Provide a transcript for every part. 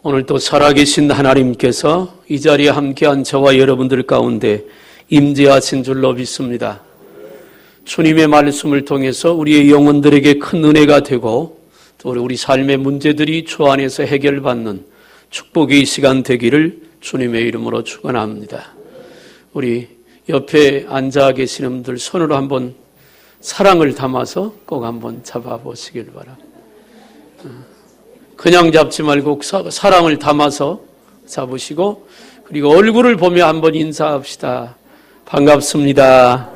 오늘도 살아계신 하나님께서 이 자리에 함께한 저와 여러분들 가운데 임재하신 줄로 믿습니다. 주님의 말씀을 통해서 우리의 영혼들에게 큰 은혜가 되고 또 우리 삶의 문제들이 주 안에서 해결받는 축복의 시간 되기를 주님의 이름으로 축원합니다. 우리 옆에 앉아 계시는 분들 손으로 한번 사랑을 담아서 꼭 한번 잡아보시길 바랍니다. 그냥 잡지 말고 사랑을 담아서 잡으시고, 그리고 얼굴을 보며 한번 인사합시다. 반갑습니다.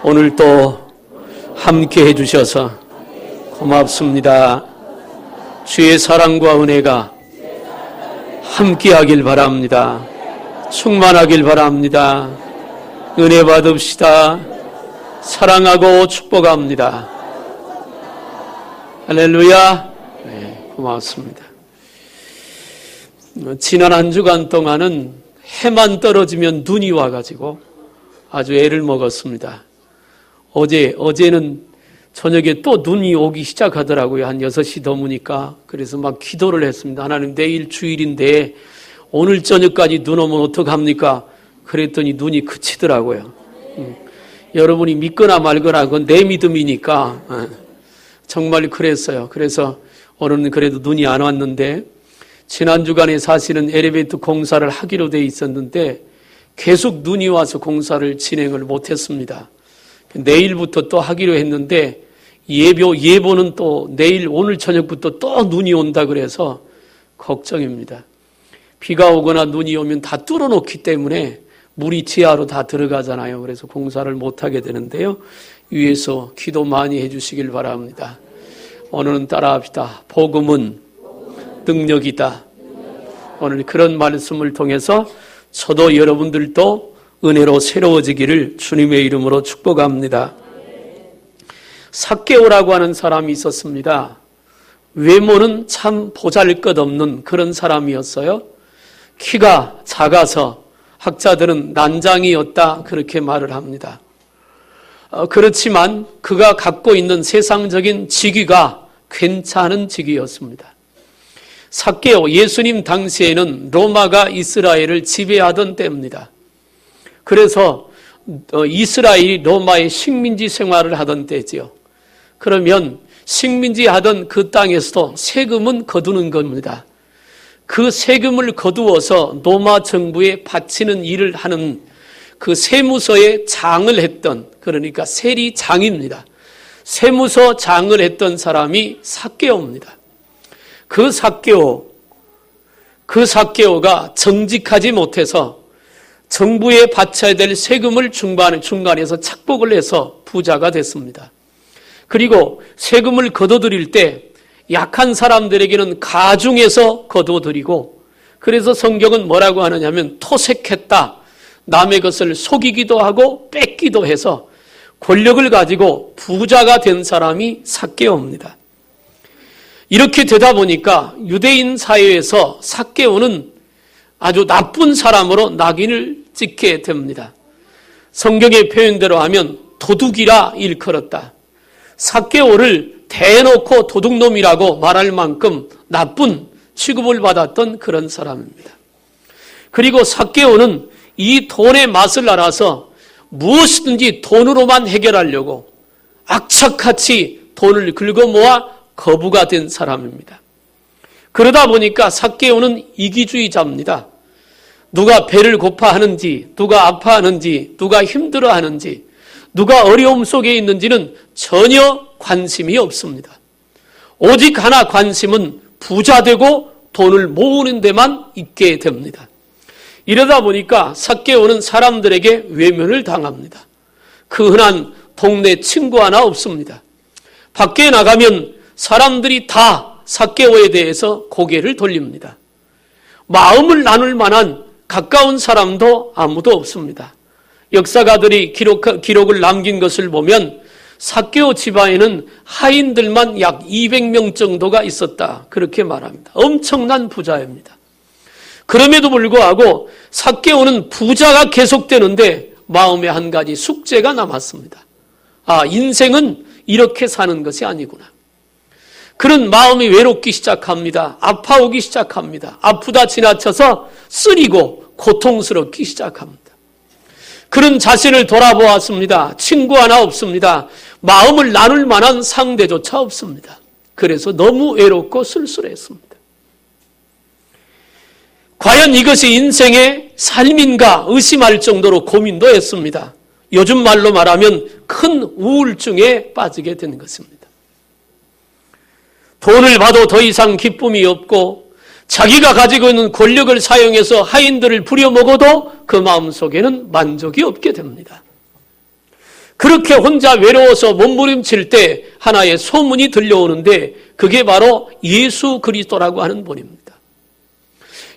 오늘 또 함께 해주셔서 고맙습니다. 주의 사랑과 은혜가 함께하길 바랍니다. 충만하길 바랍니다. 은혜 받읍시다. 사랑하고 축복합니다. 할렐루야. 네, 고맙습니다. 지난 한 주간 동안은 해만 떨어지면 눈이 와가지고 아주 애를 먹었습니다. 어제는 저녁에 또 눈이 오기 시작하더라고요. 한 6시 넘으니까. 그래서 막 기도를 했습니다. 하나님, 내일 주일인데 오늘 저녁까지 눈 오면 어떡합니까? 그랬더니 눈이 그치더라고요. 여러분이 믿거나 말거나 그건 내 믿음이니까 정말 그랬어요. 그래서 오늘은 그래도 눈이 안 왔는데, 지난 주간에 사실은 엘리베이터 공사를 하기로 돼 있었는데 계속 눈이 와서 공사를 진행을 못했습니다. 내일부터 또 하기로 했는데 예보는 또 내일 오늘 저녁부터 또 눈이 온다 그래서 걱정입니다. 비가 오거나 눈이 오면 다 뚫어놓기 때문에 물이 지하로 다 들어가잖아요. 그래서 공사를 못하게 되는데요. 위에서 기도 많이 해주시길 바랍니다. 오늘은 따라합시다. 복음은 능력이다. 오늘 그런 말씀을 통해서 저도 여러분들도 은혜로 새로워지기를 주님의 이름으로 축복합니다. 삭개오라고 하는 사람이 있었습니다. 외모는 참 보잘것없는 그런 사람이었어요. 키가 작아서 학자들은 난장이었다 그렇게 말을 합니다. 그렇지만 그가 갖고 있는 세상적인 직위가 괜찮은 직위였습니다. 삭개오, 예수님 당시에는 로마가 이스라엘을 지배하던 때입니다. 그래서 이스라엘이 로마의 식민지 생활을 하던 때지요. 그러면 식민지 하던 그 땅에서도 세금은 거두는 겁니다. 그 세금을 거두어서 로마 정부에 바치는 일을 하는 그 세무서에 장을 했던, 그러니까 세리장입니다. 세무서 장을 했던 사람이 삭개오입니다. 그 삭개오가 정직하지 못해서 정부에 바쳐야 될 세금을 중간에서 착복을 해서 부자가 됐습니다. 그리고 세금을 거둬들일 때 약한 사람들에게는 가중해서 거둬들이고, 그래서 성경은 뭐라고 하느냐면 토색했다. 남의 것을 속이기도 하고 뺏기도 해서 권력을 가지고 부자가 된 사람이 삭개오입니다. 이렇게 되다 보니까 유대인 사회에서 삭개오는 아주 나쁜 사람으로 낙인을 찍게 됩니다. 성경의 표현대로 하면 도둑이라 일컬었다. 삭개오를 대놓고 도둑놈이라고 말할 만큼 나쁜 취급을 받았던 그런 사람입니다. 그리고 삭개오는 이 돈의 맛을 알아서 무엇이든지 돈으로만 해결하려고 악착같이 돈을 긁어모아 거부가 된 사람입니다. 그러다 보니까 삭개오는 이기주의자입니다. 누가 배를 고파하는지, 누가 아파하는지, 누가 힘들어하는지, 누가 어려움 속에 있는지는 전혀 관심이 없습니다. 오직 하나 관심은 부자 되고 돈을 모으는 데만 있게 됩니다. 이러다 보니까 삭개오는 사람들에게 외면을 당합니다. 그 흔한 동네 친구 하나 없습니다. 밖에 나가면 사람들이 다 삭개오에 대해서 고개를 돌립니다. 마음을 나눌 만한 가까운 사람도 아무도 없습니다. 역사가들이 기록을 남긴 것을 보면 삭개오 집안에는 하인들만 약 200명 정도가 있었다 그렇게 말합니다. 엄청난 부자입니다. 그럼에도 불구하고 삭개오는 부자가 계속되는데 마음에 한 가지 숙제가 남았습니다. 인생은 이렇게 사는 것이 아니구나. 그런 마음이 외롭기 시작합니다. 아파오기 시작합니다. 아프다 지나쳐서 쓰리고 고통스럽기 시작합니다. 그런 자신을 돌아보았습니다. 친구 하나 없습니다. 마음을 나눌 만한 상대조차 없습니다. 그래서 너무 외롭고 쓸쓸했습니다. 과연 이것이 인생의 삶인가 의심할 정도로 고민도 했습니다. 요즘 말로 말하면 큰 우울증에 빠지게 된 것입니다. 돈을 봐도 더 이상 기쁨이 없고 자기가 가지고 있는 권력을 사용해서 하인들을 부려먹어도 그 마음속에는 만족이 없게 됩니다. 그렇게 혼자 외로워서 몸부림칠 때 하나의 소문이 들려오는데 그게 바로 예수 그리스도라고 하는 분입니다.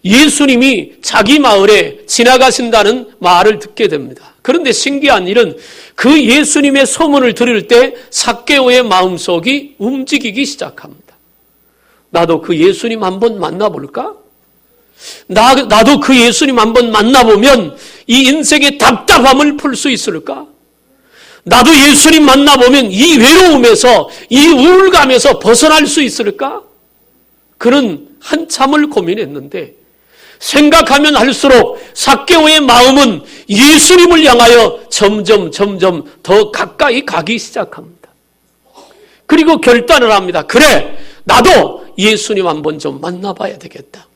예수님이 자기 마을에 지나가신다는 말을 듣게 됩니다. 그런데 신기한 일은 그 예수님의 소문을 들을 때 삭개오의 마음속이 움직이기 시작합니다. 나도 그 예수님 한번 만나볼까? 나도 그 예수님 한번 만나보면 이 인생의 답답함을 풀 수 있을까? 나도 예수님 만나보면 이 외로움에서, 이 우울감에서 벗어날 수 있을까? 그런 한참을 고민했는데 생각하면 할수록 삭개오의 마음은 예수님을 향하여 점점 더 가까이 가기 시작합니다. 그리고 결단을 합니다. 그래, 나도 예수님 한번 좀 만나봐야 되겠다.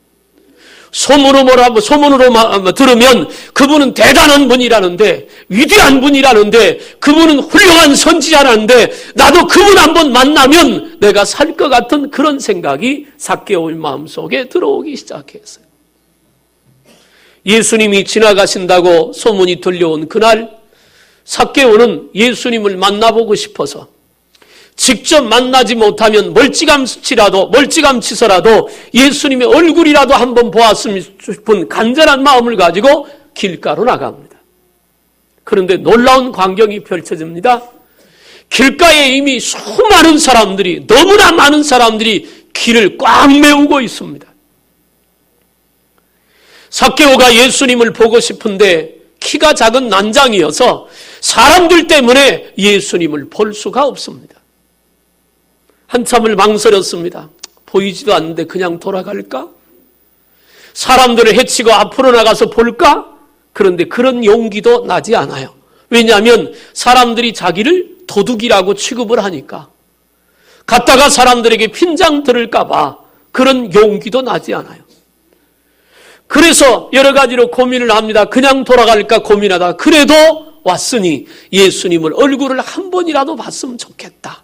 소문으로 들으면 그분은 대단한 분이라는데, 위대한 분이라는데, 그분은 훌륭한 선지자라는데, 나도 그분 한번 만나면 내가 살 것 같은 그런 생각이 삭개오의 마음속에 들어오기 시작했어요. 예수님이 지나가신다고 소문이 들려온 그날, 삭개오는 예수님을 만나보고 싶어서 직접 만나지 못하면 멀찌감치서라도 예수님의 얼굴이라도 한번 보았으면 싶은 간절한 마음을 가지고 길가로 나갑니다. 그런데 놀라운 광경이 펼쳐집니다. 길가에 이미 수많은 사람들이, 너무나 많은 사람들이 길을 꽉 메우고 있습니다. 삭개오가 예수님을 보고 싶은데 키가 작은 난장이어서 사람들 때문에 예수님을 볼 수가 없습니다. 한참을 망설였습니다. 보이지도 않는데 그냥 돌아갈까? 사람들을 해치고 앞으로 나가서 볼까? 그런데 그런 용기도 나지 않아요. 왜냐하면 사람들이 자기를 도둑이라고 취급을 하니까. 갔다가 사람들에게 핀장 들을까 봐 그런 용기도 나지 않아요. 그래서 여러 가지로 고민을 합니다. 그냥 돌아갈까 고민하다 그래도 왔으니 예수님을 얼굴을 한 번이라도 봤으면 좋겠다.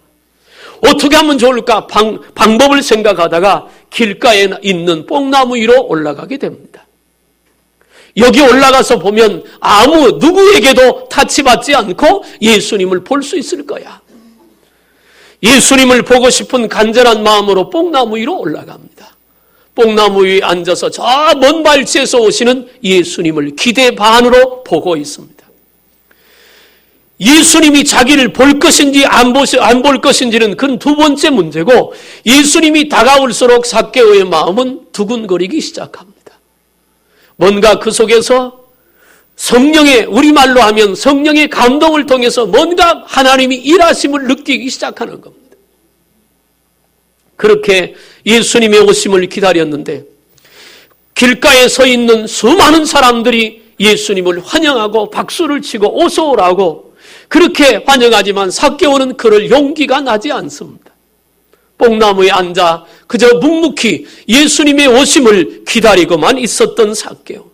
어떻게 하면 좋을까? 방법을 생각하다가 길가에 있는 뽕나무 위로 올라가게 됩니다. 여기 올라가서 보면 아무 누구에게도 타치받지 않고 예수님을 볼 수 있을 거야. 예수님을 보고 싶은 간절한 마음으로 뽕나무 위로 올라갑니다. 뽕나무 위에 앉아서 저 먼 발치에서 오시는 예수님을 기대 반으로 보고 있습니다. 예수님이 자기를 볼 것인지 안 볼 것인지는 그건 두 번째 문제고, 예수님이 다가올수록 삭개오의 마음은 두근거리기 시작합니다. 뭔가 그 속에서 성령의, 우리말로 하면 성령의 감동을 통해서 뭔가 하나님이 일하심을 느끼기 시작하는 겁니다. 그렇게 예수님의 오심을 기다렸는데 길가에 서 있는 수많은 사람들이 예수님을 환영하고 박수를 치고 어서 오라고 그렇게 환영하지만 삭개오는 그럴 용기가 나지 않습니다. 뽕나무에 앉아 그저 묵묵히 예수님의 오심을 기다리고만 있었던 삭개오.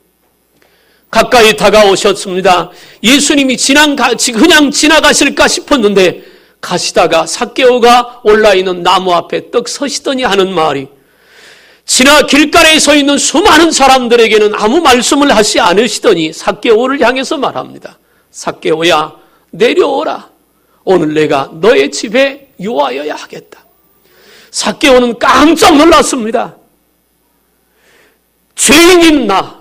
가까이 다가오셨습니다. 예수님이 그냥 지나가실까 싶었는데 가시다가 삭개오가 올라있는 나무 앞에 떡 서시더니 하는 말이, 길가에 서 있는 수많은 사람들에게는 아무 말씀을 하지 않으시더니 삭개오를 향해서 말합니다. 삭개오야, 내려오라. 오늘 내가 너의 집에 유하여야 하겠다. 삭개오는 깜짝 놀랐습니다. 죄인인 나,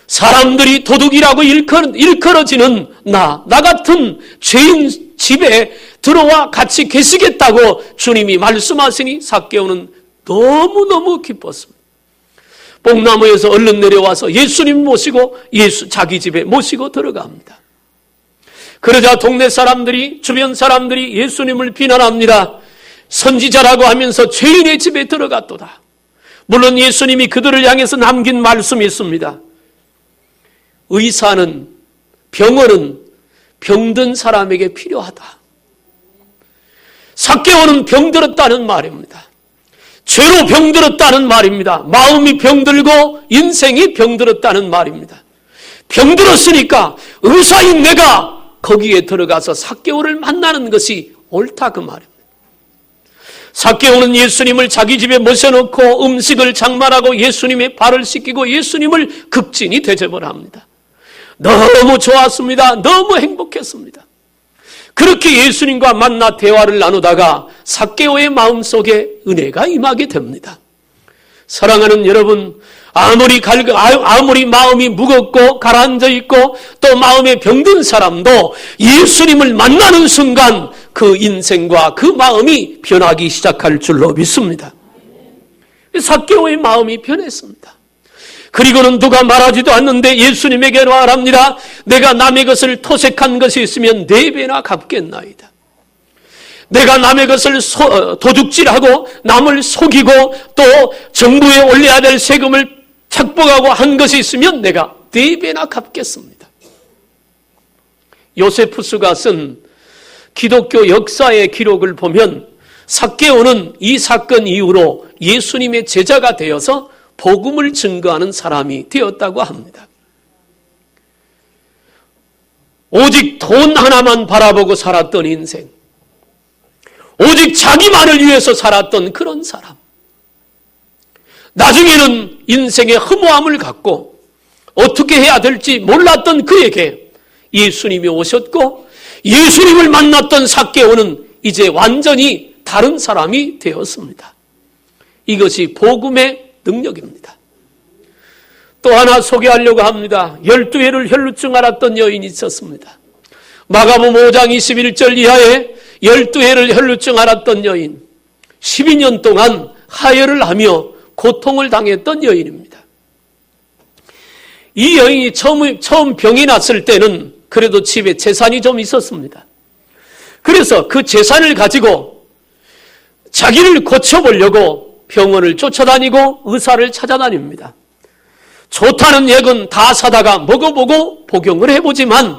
사람들이 도둑이라고 일컬어지는 나 같은 죄인 집에 들어와 같이 계시겠다고 주님이 말씀하시니 삭개오는 너무너무 기뻤습니다. 뽕나무에서 얼른 내려와서 예수님 모시고 자기 집에 모시고 들어갑니다. 그러자 동네 사람들이, 주변 사람들이 예수님을 비난합니다. 선지자라고 하면서 죄인의 집에 들어갔도다. 물론 예수님이 그들을 향해서 남긴 말씀이 있습니다. 의사는, 병원은 병든 사람에게 필요하다. 삭개오는 병들었다는 말입니다. 죄로 병들었다는 말입니다. 마음이 병들고 인생이 병들었다는 말입니다. 병들었으니까 의사인 내가 거기에 들어가서 삭개오를 만나는 것이 옳다 그 말입니다. 삭개오는 예수님을 자기 집에 모셔놓고 음식을 장만하고 예수님의 발을 씻기고 예수님을 극진히 대접을 합니다. 너무 좋았습니다. 너무 행복했습니다. 그렇게 예수님과 만나 대화를 나누다가 삭개오의 마음속에 은혜가 임하게 됩니다. 사랑하는 여러분, 아무리 마음이 무겁고 가라앉아 있고 또 마음에 병든 사람도 예수님을 만나는 순간 그 인생과 그 마음이 변하기 시작할 줄로 믿습니다. 삭개오의 마음이 변했습니다. 그리고는 누가 말하지도 않는데 예수님에게 말합니다. 내가 남의 것을 토색한 것이 있으면 4배나 갚겠나이다. 내가 남의 것을 도둑질하고 남을 속이고 또 정부에 올려야 될 세금을 착복하고 한 것이 있으면 내가 4배나 갚겠습니다. 요세푸스가 쓴 기독교 역사의 기록을 보면 삭개오는 이 사건 이후로 예수님의 제자가 되어서 복음을 증거하는 사람이 되었다고 합니다. 오직 돈 하나만 바라보고 살았던 인생, 오직 자기만을 위해서 살았던 그런 사람, 나중에는 인생의 허무함을 갖고 어떻게 해야 될지 몰랐던 그에게 예수님이 오셨고 예수님을 만났던 삭개오는 이제 완전히 다른 사람이 되었습니다. 이것이 복음의 능력입니다. 또 하나 소개하려고 합니다. 12해를 혈루증 앓았던 여인이 있었습니다. 마가복음 5장 21절 이하에 12해를 혈루증 앓았던 여인, 12년 동안 하혈을 하며 고통을 당했던 여인입니다. 이 여인이 처음 병이 났을 때는 그래도 집에 재산이 좀 있었습니다. 그래서 그 재산을 가지고 자기를 고쳐보려고 병원을 쫓아다니고 의사를 찾아다닙니다. 좋다는 약은 다 사다가 먹어보고 복용을 해보지만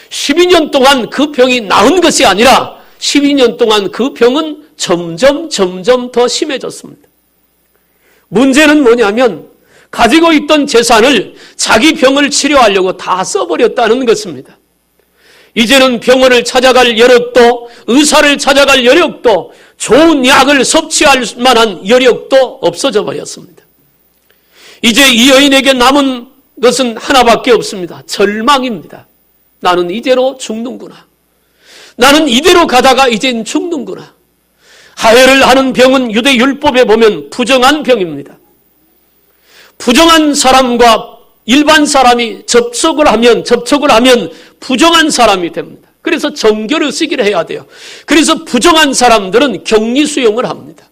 12년 동안 그 병이 나은 것이 아니라 12년 동안 그 병은 점점 더 심해졌습니다. 문제는 뭐냐면 가지고 있던 재산을 자기 병을 치료하려고 다 써버렸다는 것입니다. 이제는 병원을 찾아갈 여력도, 의사를 찾아갈 여력도, 좋은 약을 섭취할 만한 여력도 없어져 버렸습니다. 이제 이 여인에게 남은 것은 하나밖에 없습니다. 절망입니다. 나는 이대로 죽는구나. 나는 이대로 가다가 이젠 죽는구나. 하혈을 하는 병은 유대 율법에 보면 부정한 병입니다. 부정한 사람과 일반 사람이 접촉을 하면 부정한 사람이 됩니다. 그래서 정결을 쓰기를 해야 돼요. 그래서 부정한 사람들은 격리 수용을 합니다.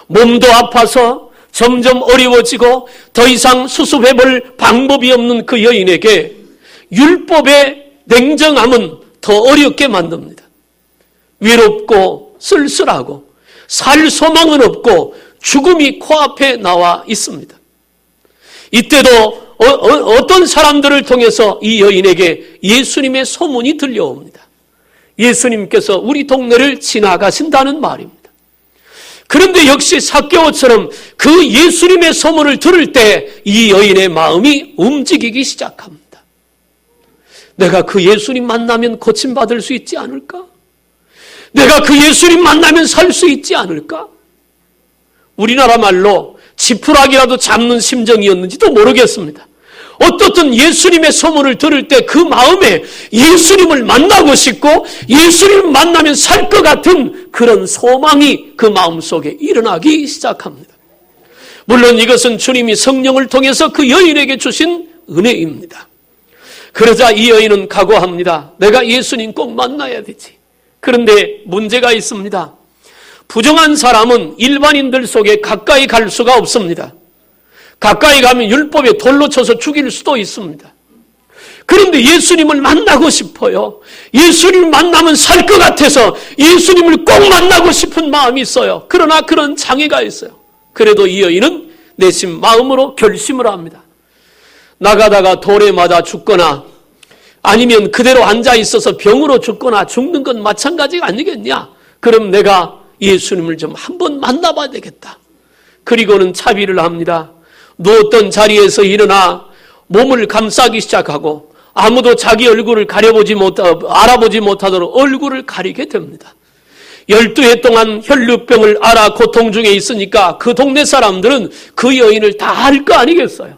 몸도 아파서 점점 어려워지고 더 이상 수습해볼 방법이 없는 그 여인에게 율법의 냉정함은 더 어렵게 만듭니다. 외롭고 쓸쓸하고 살 소망은 없고 죽음이 코앞에 나와 있습니다. 이때도 어떤 사람들을 통해서 이 여인에게 예수님의 소문이 들려옵니다. 예수님께서 우리 동네를 지나가신다는 말입니다. 그런데 역시 삭개오처럼 그 예수님의 소문을 들을 때 이 여인의 마음이 움직이기 시작합니다. 내가 그 예수님 만나면 고침받을 수 있지 않을까? 내가 그 예수님 만나면 살 수 있지 않을까? 우리나라 말로 지푸라기라도 잡는 심정이었는지도 모르겠습니다. 어떻든 예수님의 소문을 들을 때 그 마음에 예수님을 만나고 싶고 예수님을 만나면 살 것 같은 그런 소망이 그 마음속에 일어나기 시작합니다. 물론 이것은 주님이 성령을 통해서 그 여인에게 주신 은혜입니다. 그러자 이 여인은 각오합니다. 내가 예수님 꼭 만나야 되지. 그런데 문제가 있습니다. 부정한 사람은 일반인들 속에 가까이 갈 수가 없습니다. 가까이 가면 율법에 돌로 쳐서 죽일 수도 있습니다. 그런데 예수님을 만나고 싶어요. 예수님을 만나면 살 것 같아서 예수님을 꼭 만나고 싶은 마음이 있어요. 그러나 그런 장애가 있어요. 그래도 이 여인은 내심 마음으로 결심을 합니다. 나가다가 돌에 맞아 죽거나 아니면 그대로 앉아 있어서 병으로 죽거나 죽는 건 마찬가지가 아니겠냐? 그럼 내가 예수님을 좀 한번 만나봐야 되겠다. 그리고는 차비를 합니다. 누웠던 자리에서 일어나 몸을 감싸기 시작하고 아무도 자기 얼굴을 알아보지 못하도록 얼굴을 가리게 됩니다. 12해 동안 혈루병을 앓아 고통 중에 있으니까 그 동네 사람들은 그 여인을 다 알 거 아니겠어요?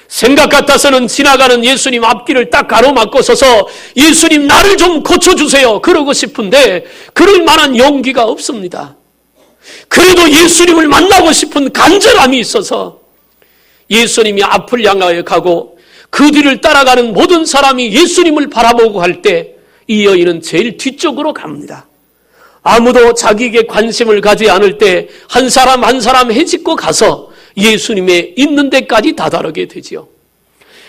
생각 같아서는 지나가는 예수님 앞길을 딱 가로막고 서서 예수님 나를 좀 고쳐주세요 그러고 싶은데 그럴 만한 용기가 없습니다. 그래도 예수님을 만나고 싶은 간절함이 있어서 예수님이 앞을 향하여 가고 그 뒤를 따라가는 모든 사람이 예수님을 바라보고 할 때 이 여인은 제일 뒤쪽으로 갑니다. 아무도 자기에게 관심을 가지 않을 때 한 사람 한 사람 헤집고 가서 예수님의 있는 데까지 다다르게 되지요.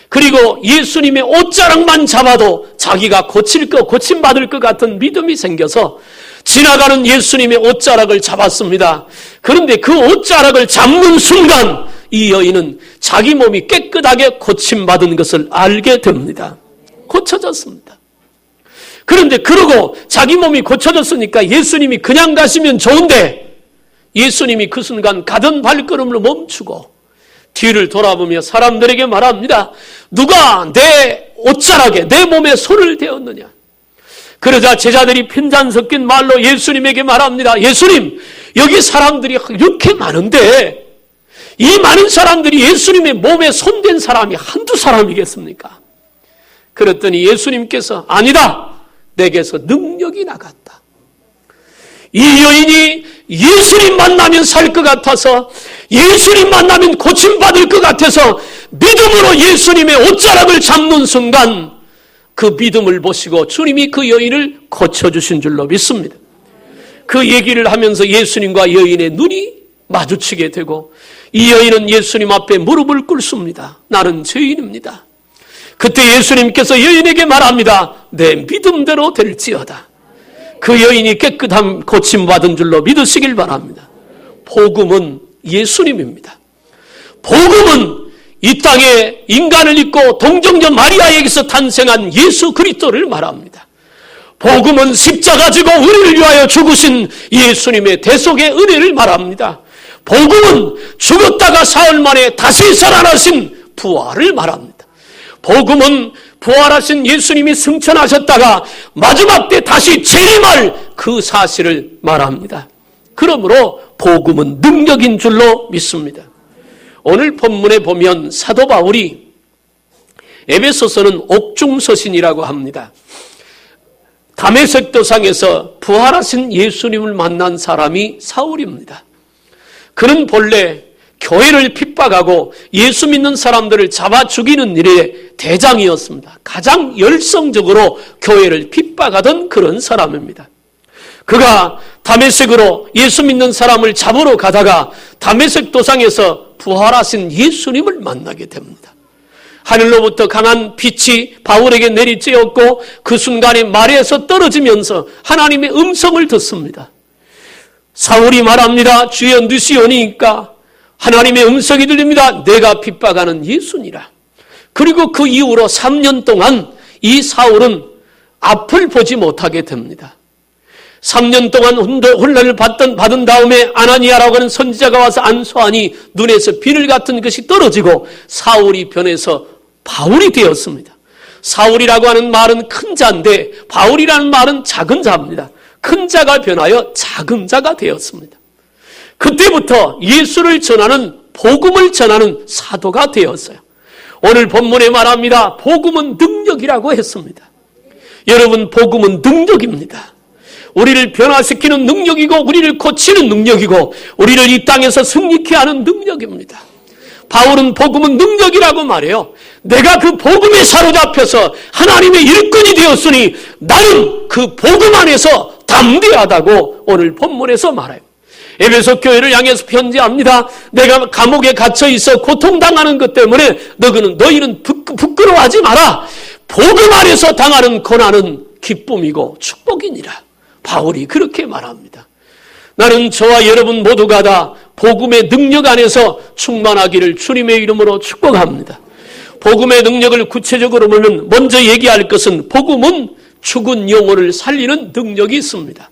그리고 예수님의 옷자락만 잡아도 자기가 고침받을 것 같은 믿음이 생겨서 지나가는 예수님의 옷자락을 잡았습니다. 그런데 그 옷자락을 잡는 순간 이 여인은 자기 몸이 깨끗하게 고침받은 것을 알게 됩니다. 고쳐졌습니다. 그런데 그러고 자기 몸이 고쳐졌으니까 예수님이 그냥 가시면 좋은데 예수님이 그 순간 가던 발걸음을 멈추고 뒤를 돌아보며 사람들에게 말합니다. 누가 내 옷자락에 내 몸에 손을 대었느냐? 그러자 제자들이 핀잔 섞인 말로 예수님에게 말합니다. 예수님, 여기 사람들이 이렇게 많은데 이 많은 사람들이 예수님의 몸에 손댄 사람이 한두 사람이겠습니까? 그랬더니 예수님께서 아니다. 내게서 능력이 나갔다. 이 여인이 예수님 만나면 살 것 같아서 예수님 만나면 고침받을 것 같아서 믿음으로 예수님의 옷자락을 잡는 순간 그 믿음을 보시고 주님이 그 여인을 고쳐주신 줄로 믿습니다. 그 얘기를 하면서 예수님과 여인의 눈이 마주치게 되고 이 여인은 예수님 앞에 무릎을 꿇습니다. 나는 죄인입니다. 그때 예수님께서 여인에게 말합니다. 내 믿음대로 될지어다. 그 여인이 깨끗함 고침받은 줄로 믿으시길 바랍니다. 복음은 예수님입니다. 복음은 이 땅에 인간을 입고 동정녀 마리아에게서 탄생한 예수 그리스도를 말합니다. 복음은 십자가 지고 우리를 위하여 죽으신 예수님의 대속의 은혜를 말합니다. 복음은 죽었다가 사흘 만에 다시 살아나신 부활을 말합니다. 복음은 부활하신 예수님이 승천하셨다가 마지막 때 다시 재림할 그 사실을 말합니다. 그러므로 복음은 능력인 줄로 믿습니다. 오늘 본문에 보면 사도 바울이 에베소서는 옥중서신이라고 합니다. 다메섹 도상에서 부활하신 예수님을 만난 사람이 사울입니다. 그는 본래 교회를 핍박하고 예수 믿는 사람들을 잡아 죽이는 일에 대장이었습니다. 가장 열성적으로 교회를 핍박하던 그런 사람입니다. 그가 다메섹으로 예수 믿는 사람을 잡으러 가다가 다메섹 도상에서 부활하신 예수님을 만나게 됩니다. 하늘로부터 강한 빛이 바울에게 내리쬐었고 그 순간에 말에서 떨어지면서 하나님의 음성을 듣습니다. 사울이 말합니다. 주여 누시오니까 하나님의 음성이 들립니다. 내가 핍박하는 예수니라. 그리고 그 이후로 3년 동안 이 사울은 앞을 보지 못하게 됩니다. 3년 동안 혼란을 받은 다음에 아나니아라고 하는 선지자가 와서 안수하니 눈에서 비늘 같은 것이 떨어지고 사울이 변해서 바울이 되었습니다. 사울이라고 하는 말은 큰 자인데 바울이라는 말은 작은 자입니다. 큰 자가 변하여 작은 자가 되었습니다. 그때부터 예수를 전하는 복음을 전하는 사도가 되었어요. 오늘 본문에 말합니다. 복음은 능력이라고 했습니다. 여러분, 복음은 능력입니다. 우리를 변화시키는 능력이고 우리를 고치는 능력이고 우리를 이 땅에서 승리케 하는 능력입니다. 바울은 복음은 능력이라고 말해요. 내가 그 복음에 사로잡혀서 하나님의 일꾼이 되었으니 나는 그 복음 안에서 담대하다고 오늘 본문에서 말해요. 에베소 교회를 향해서 편지합니다. 내가 감옥에 갇혀 있어 고통당하는 것 때문에 너희는 부끄러워하지 마라. 복음 안에서 당하는 고난은 기쁨이고 축복이니라. 바울이 그렇게 말합니다. 나는 저와 여러분 모두가 다 복음의 능력 안에서 충만하기를 주님의 이름으로 축복합니다. 복음의 능력을 구체적으로 보면 먼저 얘기할 것은 복음은 죽은 영혼을 살리는 능력이 있습니다.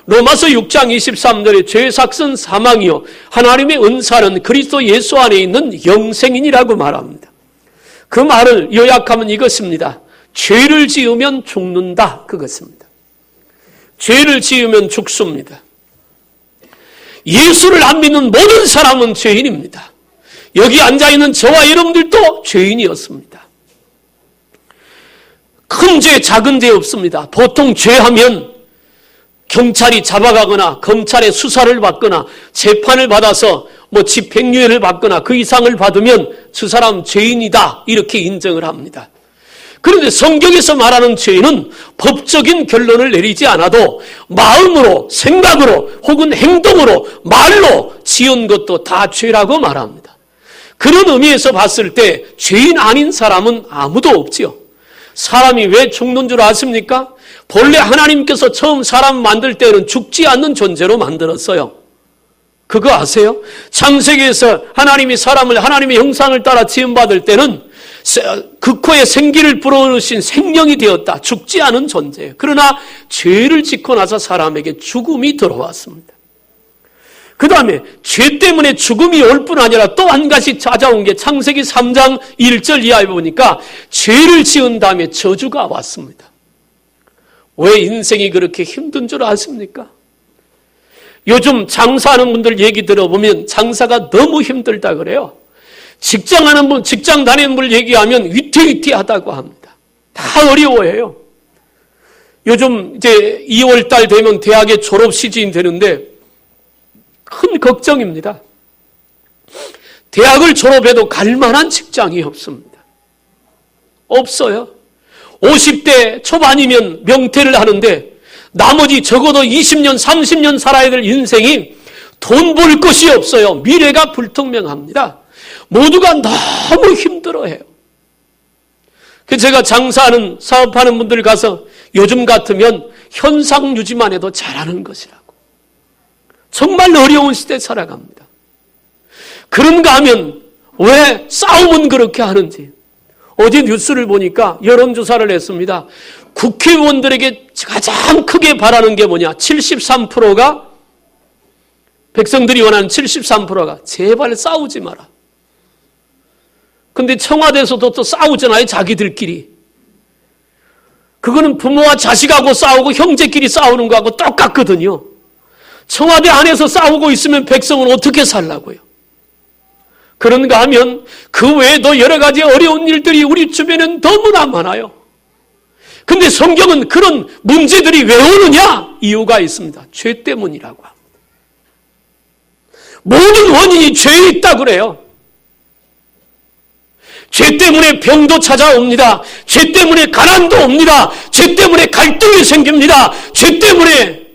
로마서 6장 23절에 죄의 삭은 사망이요 하나님의 은사는 그리스도 예수 안에 있는 영생이니라고 말합니다. 그 말을 요약하면 이것입니다. 죄를 지으면 죽는다. 그것입니다. 죄를 지으면 죽습니다. 예수를 안 믿는 모든 사람은 죄인입니다. 여기 앉아있는 저와 여러분들도 죄인이었습니다. 큰 죄, 작은 죄 없습니다. 보통 죄하면 경찰이 잡아가거나 검찰의 수사를 받거나 재판을 받아서 집행유예를 받거나 그 이상을 받으면 저 사람 죄인이다 이렇게 인정을 합니다. 그런데 성경에서 말하는 죄는 법적인 결론을 내리지 않아도 마음으로, 생각으로 혹은 행동으로, 말로 지은 것도 다 죄라고 말합니다. 그런 의미에서 봤을 때 죄인 아닌 사람은 아무도 없지요. 사람이 왜 죽는 줄 아십니까? 본래 하나님께서 처음 사람 만들 때는 죽지 않는 존재로 만들었어요. 그거 아세요? 창세기에서 하나님이 사람을 하나님의 형상을 따라 지음받을 때는 그 코에 생기를 불어넣으신 생명이 되었다. 죽지 않은 존재예요. 그러나 죄를 짓고 나서 사람에게 죽음이 들어왔습니다. 그 다음에 죄 때문에 죽음이 올 뿐 아니라 또 한 가지 찾아온 게 창세기 3장 1절 이하에 보니까 죄를 지은 다음에 저주가 왔습니다. 왜 인생이 그렇게 힘든 줄 아십니까? 요즘 장사하는 분들 얘기 들어보면 장사가 너무 힘들다 그래요. 직장 다니는 분을 얘기하면 위태위태하다고 합니다. 다 어려워해요. 요즘 이제 2월 달 되면 대학의 졸업 시즌이 되는데 큰 걱정입니다. 대학을 졸업해도 갈 만한 직장이 없습니다. 없어요. 50대 초반이면 명퇴를 하는데 나머지 적어도 20년, 30년 살아야 될 인생이 돈 벌 것이 없어요. 미래가 불투명합니다. 모두가 너무 힘들어해요. 그래서 제가 장사하는, 사업하는 분들 가서 요즘 같으면 현상 유지만 해도 잘하는 것이라고. 정말 어려운 시대에 살아갑니다. 그런가 하면 왜 싸움은 그렇게 하는지. 어제 뉴스를 보니까 여론조사를 했습니다. 국회의원들에게 가장 크게 바라는 게 뭐냐? 73%가 백성들이 원하는 73%가 제발 싸우지 마라. 근데 청와대에서도 또 싸우잖아요. 자기들끼리. 그거는 부모와 자식하고 싸우고 형제끼리 싸우는 거하고 똑같거든요. 청와대 안에서 싸우고 있으면 백성은 어떻게 살라고요? 그런가 하면 그 외에도 여러 가지 어려운 일들이 우리 주변에는 너무나 많아요. 근데 성경은 그런 문제들이 왜 오느냐? 이유가 있습니다. 죄 때문이라고 합니다. 모든 원인이 죄에 있다 그래요. 죄 때문에 병도 찾아옵니다. 죄 때문에 가난도 옵니다. 죄 때문에 갈등이 생깁니다. 죄 때문에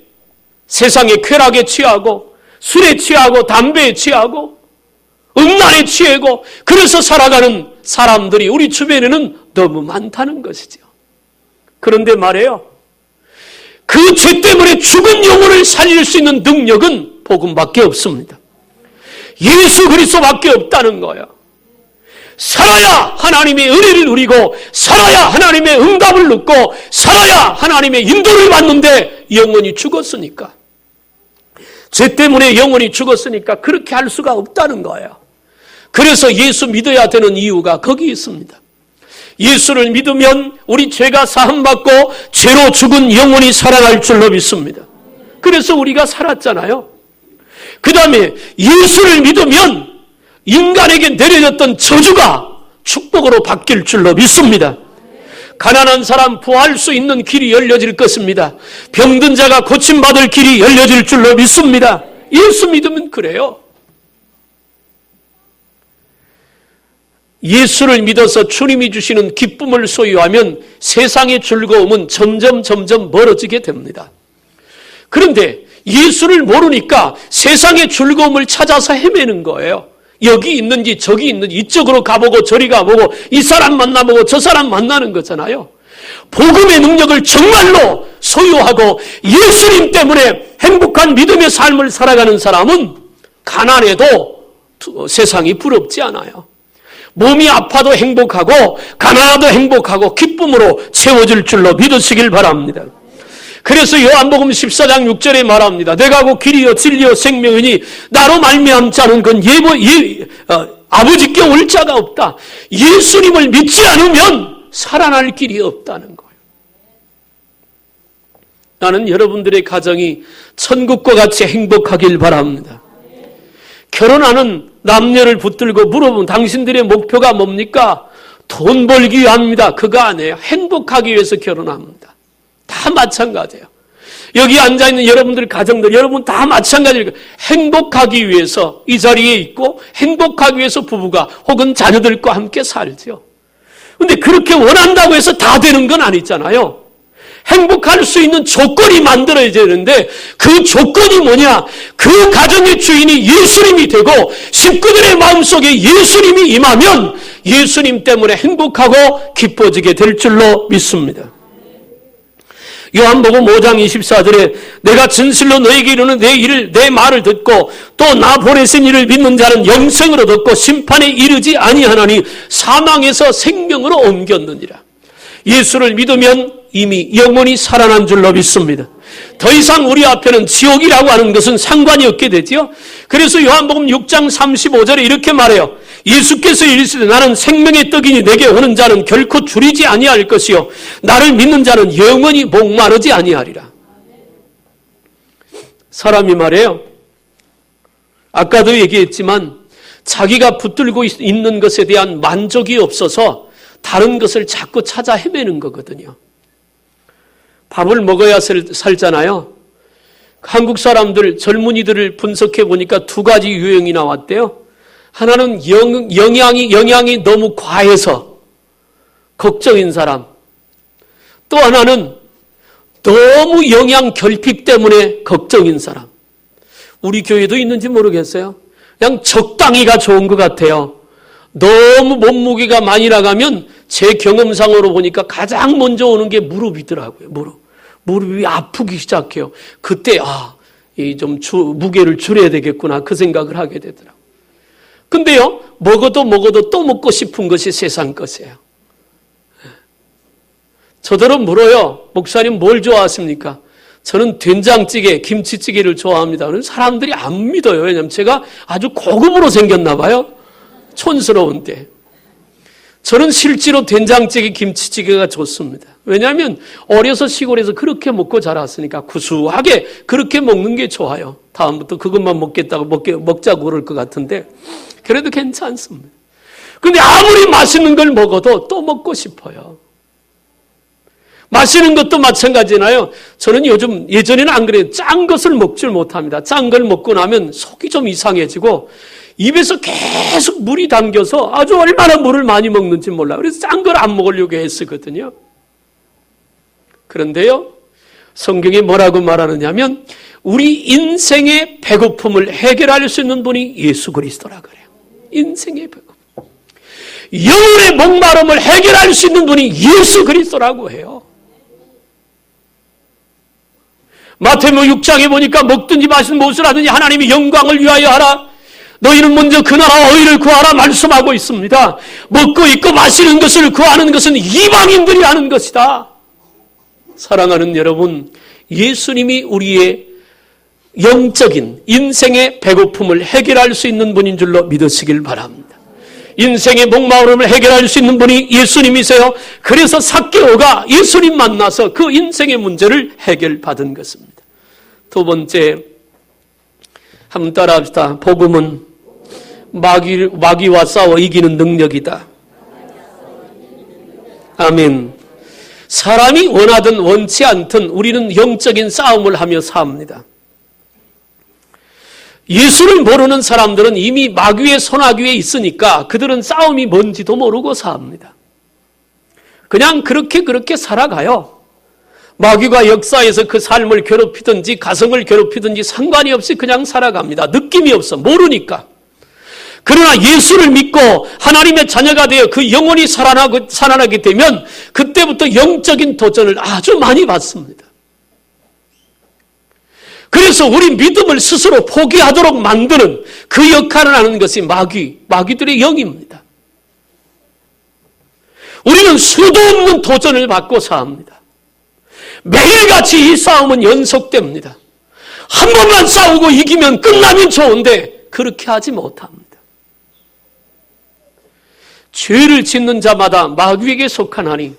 세상의 쾌락에 취하고 술에 취하고 담배에 취하고 음란에 취하고 그래서 살아가는 사람들이 우리 주변에는 너무 많다는 것이죠. 그런데 말이에요. 그 죄 때문에 죽은 영혼을 살릴 수 있는 능력은 복음밖에 없습니다. 예수 그리스도밖에 없다는 거예요. 살아야 하나님의 은혜를 누리고 살아야 하나님의 응답을 얻고 살아야 하나님의 인도를 받는데 영혼이 죽었으니까. 죄 때문에 영혼이 죽었으니까 그렇게 할 수가 없다는 거예요. 그래서 예수 믿어야 되는 이유가 거기 있습니다. 예수를 믿으면 우리 죄가 사함받고 죄로 죽은 영혼이 살아날 줄로 믿습니다. 그래서 우리가 살았잖아요. 그 다음에 예수를 믿으면 인간에게 내려졌던 저주가 축복으로 바뀔 줄로 믿습니다. 가난한 사람 부할 수 있는 길이 열려질 것입니다. 병든 자가 고침받을 길이 열려질 줄로 믿습니다. 예수 믿으면 그래요. 예수를 믿어서 주님이 주시는 기쁨을 소유하면 세상의 즐거움은 점점 멀어지게 됩니다. 그런데 예수를 모르니까 세상의 즐거움을 찾아서 헤매는 거예요. 여기 있는지 저기 있는지 이쪽으로 가보고 저리 가보고 이 사람 만나보고 저 사람 만나는 거잖아요. 복음의 능력을 정말로 소유하고 예수님 때문에 행복한 믿음의 삶을 살아가는 사람은 가난해도 세상이 부럽지 않아요. 몸이 아파도 행복하고 가난해도 행복하고 기쁨으로 채워질 줄로 믿으시길 바랍니다. 그래서 요한복음 14장 6절에 말합니다. 내가 곧 길이요 진리요 생명이니 나로 말미암지 않은 건 아버지께 올 자가 없다. 예수님을 믿지 않으면 살아날 길이 없다는 거예요. 나는 여러분들의 가정이 천국과 같이 행복하길 바랍니다. 결혼하는 남녀를 붙들고 물어보면 당신들의 목표가 뭡니까? 돈 벌기 위함입니다. 그거 아니에요. 행복하기 위해서 결혼합니다. 다 마찬가지예요. 여기 앉아있는 여러분들 가정들 여러분 다 마찬가지예요. 행복하기 위해서 이 자리에 있고 행복하기 위해서 부부가 혹은 자녀들과 함께 살죠. 그런데 그렇게 원한다고 해서 다 되는 건 아니잖아요. 행복할 수 있는 조건이 만들어야 되는데 그 조건이 뭐냐? 그 가정의 주인이 예수님이 되고 식구들의 마음속에 예수님이 임하면 예수님 때문에 행복하고 기뻐지게 될 줄로 믿습니다. 요한복음 5장 24절에 내가 진실로 너에게 이르는 내 말을 듣고 또 나 보내신 이를 믿는 자는 영생을 얻었고 심판에 이르지 아니하나니 사망에서 생명으로 옮겼느니라. 예수를 믿으면 이미 영원히 살아난 줄로 믿습니다. 더 이상 우리 앞에는 지옥이라고 하는 것은 상관이 없게 되지요. 그래서 요한복음 6장 35절에 이렇게 말해요. 예수께서 이르시되 나는 생명의 떡이니 내게 오는 자는 결코 줄이지 아니할 것이요 나를 믿는 자는 영원히 목마르지 아니하리라. 사람이 말해요. 아까도 얘기했지만 자기가 붙들고 있는 것에 대한 만족이 없어서 다른 것을 자꾸 찾아 헤매는 거거든요. 밥을 먹어야 살잖아요. 한국 사람들, 젊은이들을 분석해 보니까 두 가지 유형이 나왔대요. 하나는 영양이 너무 과해서 걱정인 사람. 또 하나는 너무 영양 결핍 때문에 걱정인 사람. 우리 교회도 있는지 모르겠어요. 그냥 적당히가 좋은 것 같아요. 너무 몸무게가 많이 나가면 제 경험상으로 보니까 가장 먼저 오는 게 무릎이더라고요. 무릎이 아프기 시작해요. 그때 좀 무게를 줄여야 되겠구나 그 생각을 하게 되더라고요. 근데요, 먹어도 또 먹고 싶은 것이 세상 것이에요. 저더러 물어요. 목사님 뭘 좋아하십니까? 저는 된장찌개, 김치찌개를 좋아합니다. 사람들이 안 믿어요. 왜냐하면 제가 아주 고급으로 생겼나 봐요. 촌스러운데. 저는 실제로 된장찌개, 김치찌개가 좋습니다. 왜냐하면 어려서 시골에서 그렇게 먹고 자랐으니까 구수하게 그렇게 먹는 게 좋아요. 다음부터 그것만 먹자고 그럴 것 같은데 그래도 괜찮습니다. 그런데 아무리 맛있는 걸 먹어도 또 먹고 싶어요. 마시는 것도 마찬가지잖아요. 저는 요즘 예전에는 안 그래요. 짠 것을 먹질 못합니다. 짠 걸 먹고 나면 속이 좀 이상해지고 입에서 계속 물이 담겨서 아주 얼마나 물을 많이 먹는지 몰라요. 그래서 짠 걸 안 먹으려고 했었거든요. 그런데요, 성경에 뭐라고 말하느냐면 우리 인생의 배고픔을 해결할 수 있는 분이 예수 그리스도라 그래요. 인생의 배고픔. 영혼의 목마름을 해결할 수 있는 분이 예수 그리스도라고 해요. 마태복음 6장에 보니까 먹든지 마시든 무엇을 하든지 하나님의 영광을 위하여 하라. 너희는 먼저 그 나라와 의를 구하라 말씀하고 있습니다. 먹고 있고 마시는 것을 구하는 것은 이방인들이 하는 것이다. 사랑하는 여러분, 예수님이 우리의 영적인 인생의 배고픔을 해결할 수 있는 분인 줄로 믿으시길 바랍니다. 인생의 목마름을 해결할 수 있는 분이 예수님이세요. 그래서 삭개오가 예수님 만나서 그 인생의 문제를 해결받은 것입니다. 두 번째, 한번 따라합시다. 복음은 마귀와 싸워 이기는 능력이다. 아멘. 사람이 원하든 원치 않든 우리는 영적인 싸움을 하며 삽니다. 예수를 모르는 사람들은 이미 마귀의 손아귀에 있으니까 그들은 싸움이 뭔지도 모르고 삽니다. 그냥 그렇게 살아가요. 마귀가 역사에서 그 삶을 괴롭히든지 가정을 괴롭히든지 상관이 없이 그냥 살아갑니다. 느낌이 없어. 모르니까. 그러나 예수를 믿고 하나님의 자녀가 되어 그 영혼이 살아나게 되면 그때부터 영적인 도전을 아주 많이 받습니다. 그래서 우리 믿음을 스스로 포기하도록 만드는 그 역할을 하는 것이 마귀들의 영입니다. 우리는 수도 없는 도전을 받고 삽니다. 매일같이 이 싸움은 연속됩니다. 한 번만 싸우고 이기면 끝나면 좋은데 그렇게 하지 못합니다. 죄를 짓는 자마다 마귀에게 속하나니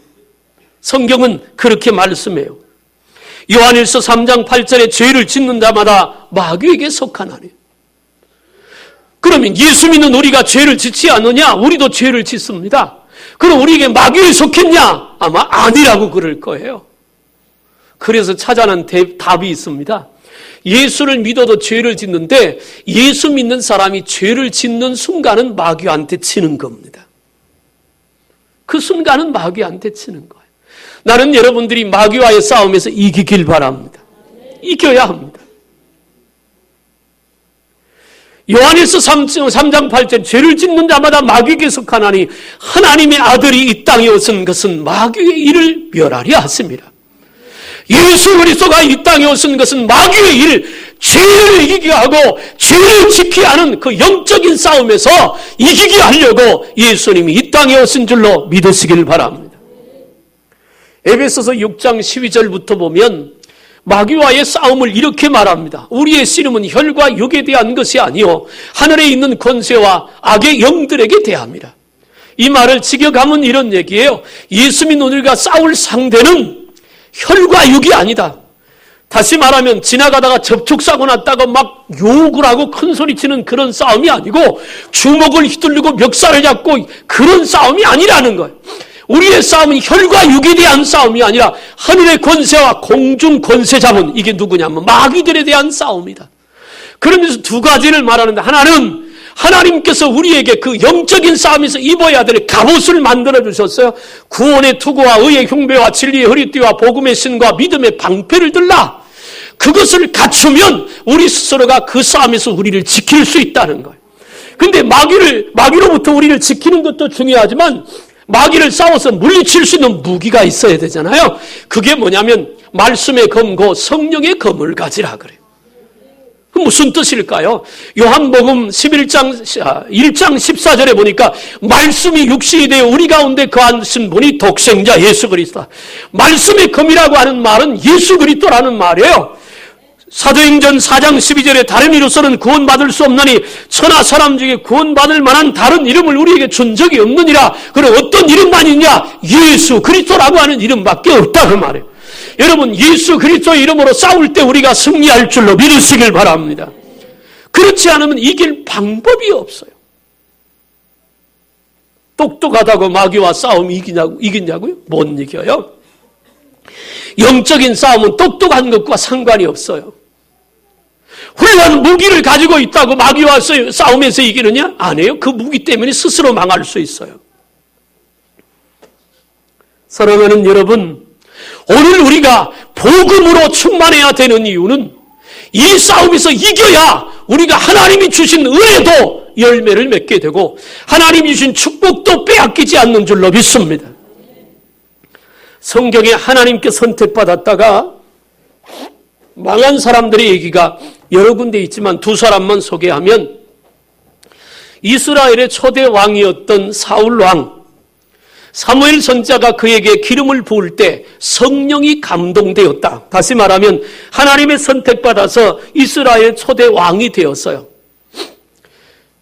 성경은 그렇게 말씀해요. 요한일서 3장 8절에 죄를 짓는 자마다 마귀에게 속하나니. 그러면 예수 믿는 우리가 죄를 짓지 않느냐? 우리도 죄를 짓습니다. 그럼 우리에게 마귀에 속했냐? 아마 아니라고 그럴 거예요. 그래서 찾아낸 답이 있습니다. 예수를 믿어도 죄를 짓는데 예수 믿는 사람이 죄를 짓는 순간은 마귀한테 치는 겁니다. 그 순간은 마귀한테 치는 거예요. 나는 여러분들이 마귀와의 싸움에서 이기길 바랍니다. 이겨야 합니다. 요한일서 3장 8절 죄를 짓는 자마다 마귀에게 속하나니 하나님의 아들이 이 땅에 오신 것은 마귀의 일을 멸하려 하십니다. 예수 그리스도가 이 땅에 오신 것은 마귀의 일, 죄를 이기게 하고 죄를 지키게 하는 그 영적인 싸움에서 이기게 하려고 예수님이 이 땅에 오신 줄로 믿으시길 바랍니다. 에베소서 6장 12절부터 보면 마귀와의 싸움을 이렇게 말합니다. 우리의 씨름은 혈과 육에 대한 것이 아니요 하늘에 있는 권세와 악의 영들에게 대합니다. 이 말을 직역하면 이런 얘기예요. 예수 믿는 우리가 싸울 상대는 혈과 육이 아니다. 다시 말하면 지나가다가 접촉사고 났다고 막 욕을 하고 큰 소리 치는 그런 싸움이 아니고 주먹을 휘둘리고 멱살을 잡고 그런 싸움이 아니라는 거예요. 우리의 싸움은 혈과 육에 대한 싸움이 아니라 하늘의 권세와 공중 권세 잡은 이게 누구냐면 마귀들에 대한 싸움이다. 그러면서 두 가지를 말하는데 하나는 하나님께서 우리에게 그 영적인 싸움에서 입어야 될 갑옷을 만들어 주셨어요. 구원의 투구와 의의 흉배와 진리의 허리띠와 복음의 신과 믿음의 방패를 들라. 그것을 갖추면 우리 스스로가 그 싸움에서 우리를 지킬 수 있다는 거예요. 근데 마귀로부터 우리를 지키는 것도 중요하지만 마귀를 싸워서 물리칠 수 있는 무기가 있어야 되잖아요. 그게 뭐냐면 말씀의 검고 성령의 검을 가지라 그래요. 무슨 뜻일까요? 요한복음 1장 14절에 보니까 말씀이 육신이 되어 우리 가운데 거하신 분이 독생자 예수 그리스도다. 말씀의 검이라고 하는 말은 예수 그리스도라는 말이에요. 사도행전 4장 12절에 다른 이로서는 구원받을 수 없나니 천하 사람 중에 구원받을 만한 다른 이름을 우리에게 준 적이 없느니라. 그럼 어떤 이름만 있냐? 예수 그리스도라고 하는 이름밖에 없다 그 말이에요. 여러분 예수 그리스도의 이름으로 싸울 때 우리가 승리할 줄로 믿으시길 바랍니다. 그렇지 않으면 이길 방법이 없어요. 똑똑하다고 마귀와 싸움 이기냐고요? 못 이겨요. 영적인 싸움은 똑똑한 것과 상관이 없어요. 훌륭한 무기를 가지고 있다고 마귀와 싸움에서 이기느냐? 아니에요. 그 무기 때문에 스스로 망할 수 있어요. 사랑하는 여러분, 오늘 우리가 복음으로 충만해야 되는 이유는 이 싸움에서 이겨야 우리가 하나님이 주신 은혜도 열매를 맺게 되고 하나님이 주신 축복도 빼앗기지 않는 줄로 믿습니다. 성경에 하나님께 선택받았다가 망한 사람들의 얘기가 여러 군데 있지만 두 사람만 소개하면 이스라엘의 초대 왕이었던 사울 왕 사무엘 선지자가 그에게 기름을 부을 때 성령이 감동되었다. 다시 말하면 하나님의 선택받아서 이스라엘 초대 왕이 되었어요.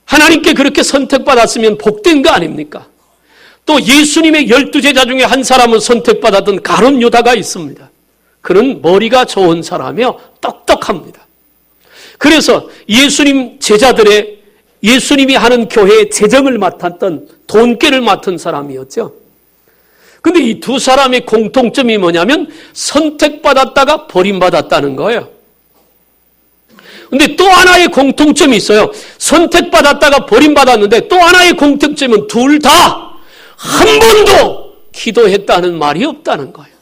하나님께 그렇게 선택받았으면 복된 거 아닙니까? 또 예수님의 12제자 중에 한 사람은 선택받았던 가룟 유다가 있습니다. 그는 머리가 좋은 사람이며 똑똑합니다. 그래서 예수님 제자들의 예수님이 하는 교회의 재정을 맡았던 돈깨를 맡은 사람이었죠. 근데 이 두 사람의 공통점이 뭐냐면 선택받았다가 버림받았다는 거예요. 근데 또 하나의 공통점이 있어요. 선택받았다가 버림받았는데 또 하나의 공통점은 둘 다 1번도 기도했다는 말이 없다는 거예요.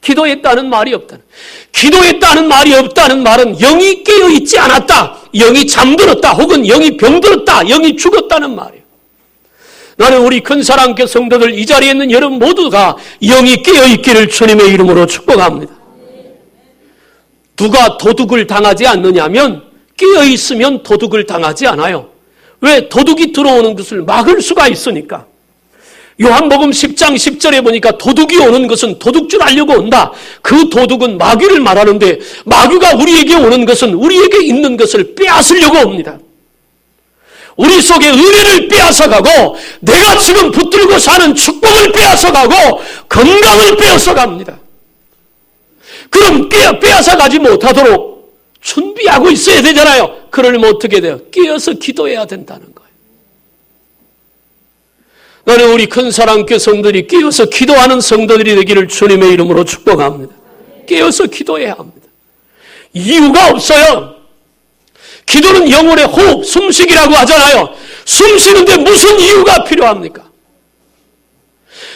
기도했다는 말이 없다. 기도했다는 말이 없다는 말은 영이 깨어있지 않았다, 영이 잠들었다, 혹은 영이 병들었다, 영이 죽었다는 말이에요. 나는 우리 큰사랑교회 성도들, 이 자리에 있는 여러분 모두가 영이 깨어있기를 주님의 이름으로 축복합니다. 누가 도둑을 당하지 않느냐면 깨어있으면 도둑을 당하지 않아요. 왜? 도둑이 들어오는 것을 막을 수가 있으니까. 요한복음 10장 10절에 보니까 도둑이 오는 것은 도둑질 하려고 온다. 그 도둑은 마귀를 말하는데, 마귀가 우리에게 오는 것은 우리에게 있는 것을 빼앗으려고 옵니다. 우리 속에 은혜를 빼앗아가고, 내가 지금 붙들고 사는 축복을 빼앗아가고, 건강을 빼앗아갑니다. 그럼 빼앗아가지 못하도록 준비하고 있어야 되잖아요. 그러려면 어떻게 돼요? 깨어서 기도해야 된다는 거예요. 나는 우리 큰사랑교회 성도들이 깨어서 기도하는 성도들이 되기를 주님의 이름으로 축복합니다. 깨어서 기도해야 합니다. 이유가 없어요. 기도는 영혼의 호흡, 숨쉬기라고 하잖아요. 숨쉬는데 무슨 이유가 필요합니까?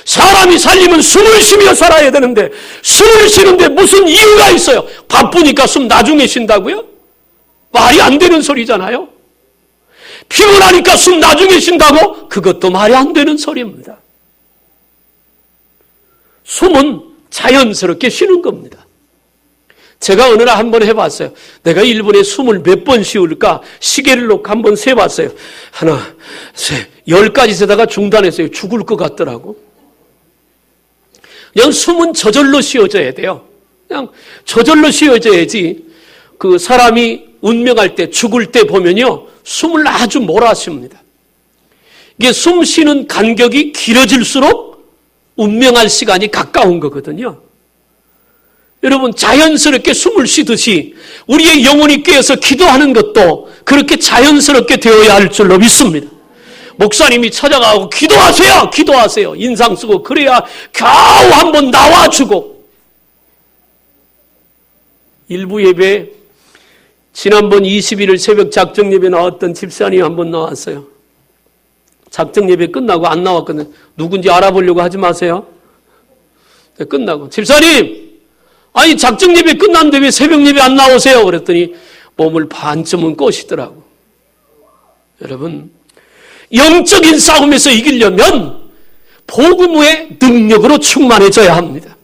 사람이 살려면 숨을 쉬며 살아야 되는데 숨을 쉬는데 무슨 이유가 있어요? 바쁘니까 숨 나중에 쉰다고요? 말이 안 되는 소리잖아요. 피곤하니까 숨 나중에 쉰다고? 그것도 말이 안 되는 소리입니다. 숨은 자연스럽게 쉬는 겁니다. 제가 어느 날 한번 해봤어요. 내가 1분에 숨을 몇 번 쉬울까? 시계를 놓고 한번 세봤어요. 하나, 셋, 10까지 세다가 중단했어요. 죽을 것 같더라고. 그냥 숨은 저절로 쉬어져야 돼요. 그냥 저절로 쉬어져야지. 그 사람이 운명할 때, 죽을 때 보면요, 숨을 아주 몰아쉽니다. 이게 숨 쉬는 간격이 길어질수록 운명할 시간이 가까운 거거든요. 여러분, 자연스럽게 숨을 쉬듯이 우리의 영혼이 깨어서 기도하는 것도 그렇게 자연스럽게 되어야 할 줄로 믿습니다. 목사님이 찾아가고 기도하세요, 기도하세요 인상 쓰고 그래야 겨우 한번 나와주고. 일부 예배, 지난번 21일 새벽 작정 예배 나왔던 집사님이 한번 나왔어요. 작정 예배 끝나고 안 나왔거든요. 누군지 알아보려고 하지 마세요. 네, 끝나고 집사님, 아니 작정 예배 끝났는데 왜 새벽 예배 안 나오세요? 그랬더니 몸을 반쯤은 꼬시더라고. 여러분, 영적인 싸움에서 이기려면 복음의 능력으로 충만해져야 합니다.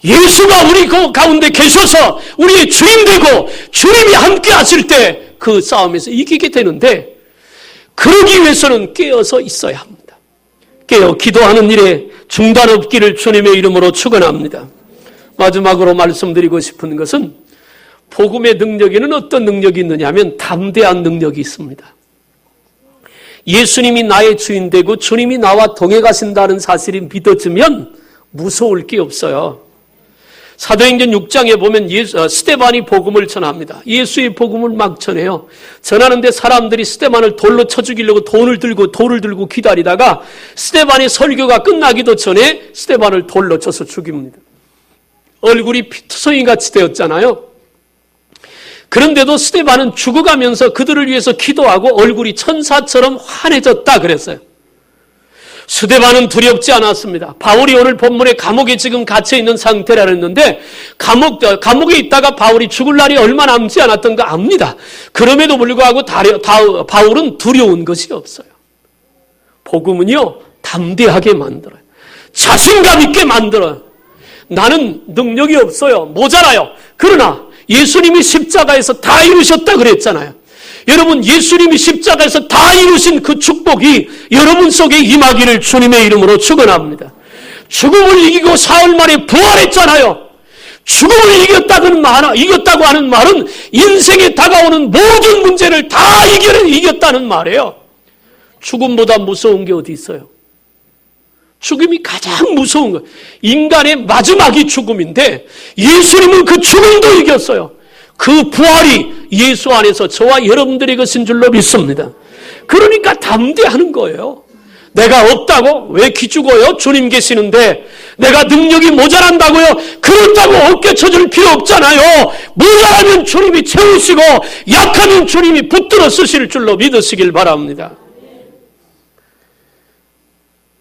예수가 우리 그 가운데 계셔서 우리의 주인 되고 주님이 함께 하실 때 그 싸움에서 이기게 되는데, 그러기 위해서는 깨어서 있어야 합니다. 깨어 기도하는 일에 중단 없기를 주님의 이름으로 축원합니다. 마지막으로 말씀드리고 싶은 것은, 복음의 능력에는 어떤 능력이 있느냐 하면 담대한 능력이 있습니다. 예수님이 나의 주인 되고 주님이 나와 동행 가신다는 사실이 믿어지면 무서울 게 없어요. 사도행전 6장에 보면 스데반이 복음을 전합니다. 예수의 복음을 막 전해요. 전하는데 사람들이 스데반을 돌로 쳐 죽이려고 돌을 들고 기다리다가 스데반의 설교가 끝나기도 전에 스데반을 돌로 쳐서 죽입니다. 얼굴이 피투성이같이 되었잖아요. 그런데도 스데반은 죽어가면서 그들을 위해서 기도하고 얼굴이 천사처럼 환해졌다 그랬어요. 스데반은 두렵지 않았습니다. 바울이 오늘 본문에 감옥에 지금 갇혀있는 상태라 했는데, 감옥에 있다가 바울이 죽을 날이 얼마 남지 않았던 거 압니다. 그럼에도 불구하고 바울은 두려운 것이 없어요. 복음은요, 담대하게 만들어요. 자신감 있게 만들어요. 나는 능력이 없어요. 모자라요. 그러나 예수님이 십자가에서 다 이루셨다 그랬잖아요. 여러분, 예수님이 십자가에서 다 이루신 그 축복이 여러분 속에 임하기를 주님의 이름으로 축원합니다. 죽음을 이기고 사흘 만에 부활했잖아요. 죽음을 이겼다고 하는 말은 인생에 다가오는 모든 문제를 다 이겼다는 말이에요. 죽음보다 무서운 게 어디 있어요? 죽음이 가장 무서운 거예요. 인간의 마지막이 죽음인데 예수님은 그 죽음도 이겼어요. 그 부활이 예수 안에서 저와 여러분들의 것인 줄로 믿습니다. 그러니까 담대하는 거예요. 내가 없다고? 왜 기죽어요? 주님 계시는데. 내가 능력이 모자란다고요? 그렇다고 어깨 쳐줄 필요 없잖아요. 모자라면 주님이 채우시고 약하면 주님이 붙들어 쓰실 줄로 믿으시길 바랍니다.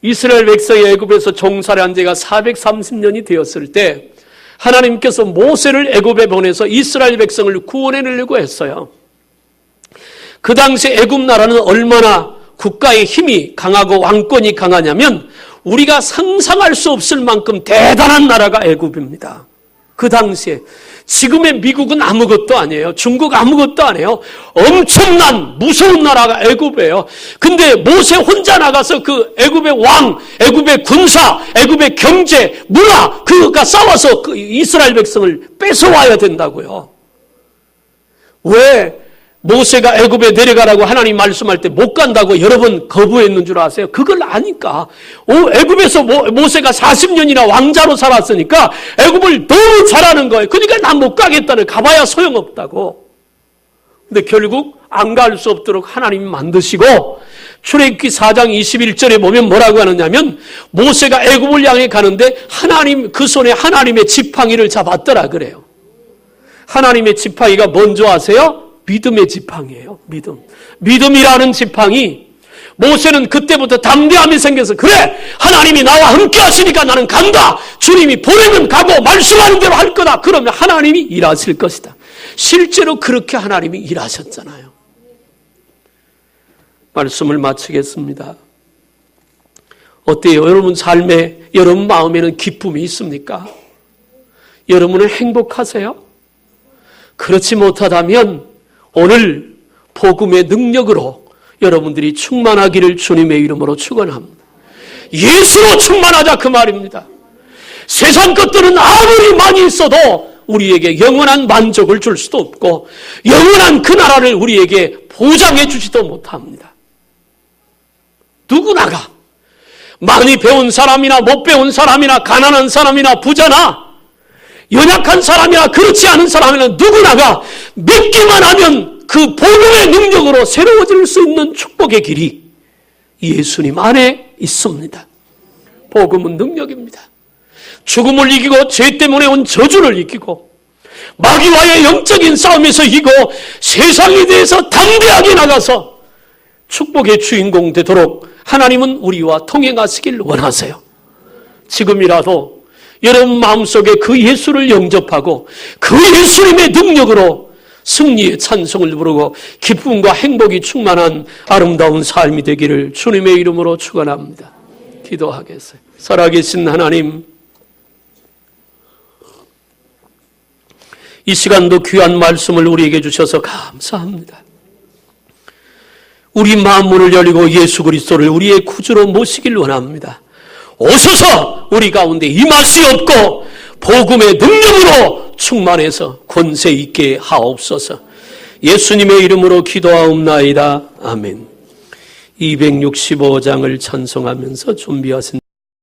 이스라엘 백성이 애굽에서 종살이한 지가 430년이 되었을 때 하나님께서 모세를 애굽에 보내서 이스라엘 백성을 구원해내려고 했어요. 그 당시 애굽 나라는 얼마나 국가의 힘이 강하고 왕권이 강하냐면 우리가 상상할 수 없을 만큼 대단한 나라가 애굽입니다. 그 당시에. 지금의 미국은 아무것도 아니에요. 중국 아무것도 아니에요. 엄청난 무서운 나라가 애굽이에요. 근데 모세 혼자 나가서 그 애굽의 왕, 애굽의 군사, 애굽의 경제, 문화 그가 싸워서 그 이스라엘 백성을 뺏어와야 된다고요. 왜 모세가 애굽에 내려가라고 하나님 말씀할 때 못 간다고 여러 번 거부했는 줄 아세요? 그걸 아니까. 애굽에서 모세가 40년이나 왕자로 살았으니까 애굽을 너무 잘하는 거예요. 그러니까 난 못 가겠다는, 가봐야 소용없다고. 근데 결국 안 갈 수 없도록 하나님이 만드시고 출애굽기 4장 21절에 보면 뭐라고 하느냐면 모세가 애굽을 향해 가는데 하나님 그 손에 하나님의 지팡이를 잡았더라 그래요. 하나님의 지팡이가 뭔지 아세요? 믿음의 지팡이에요. 믿음이라는 지팡이. 모세는 그때부터 담대함이 생겨서 그래 하나님이 나와 함께 하시니까 나는 간다. 주님이 보내면 가고 말씀하는 대로 할 거다. 그러면 하나님이 일하실 것이다. 실제로 그렇게 하나님이 일하셨잖아요. 말씀을 마치겠습니다. 어때요? 여러분 삶에, 여러분 마음에는 기쁨이 있습니까? 여러분은 행복하세요? 그렇지 못하다면 오늘 복음의 능력으로 여러분들이 충만하기를 주님의 이름으로 축원합니다. 예수로 충만하자 그 말입니다. 세상 것들은 아무리 많이 있어도 우리에게 영원한 만족을 줄 수도 없고 영원한 그 나라를 우리에게 보장해 주지도 못합니다. 누구나가 많이 배운 사람이나 못 배운 사람이나 가난한 사람이나 부자나 연약한 사람이나 그렇지 않은 사람이나 누구나가 믿기만 하면 그 복음의 능력으로 새로워질 수 있는 축복의 길이 예수님 안에 있습니다. 복음은 능력입니다. 죽음을 이기고 죄 때문에 온 저주를 이기고 마귀와의 영적인 싸움에서 이기고 세상에 대해서 담대하게 나가서 축복의 주인공 되도록 하나님은 우리와 통행하시길 원하세요. 지금이라도 여러분 마음속에 그 예수를 영접하고 그 예수님의 능력으로 승리의 찬송을 부르고 기쁨과 행복이 충만한 아름다운 삶이 되기를 주님의 이름으로 축원합니다. 기도하겠어요. 살아계신 하나님, 이 시간도 귀한 말씀을 우리에게 주셔서 감사합니다. 우리 마음문을 열리고 예수 그리스도를 우리의 구주로 모시길 원합니다. 오소서 우리 가운데 임하시옵고 복음의 능력으로 충만해서 권세 있게 하옵소서. 예수님의 이름으로 기도하옵나이다. 아멘. 265장을 찬송하면서 준비하신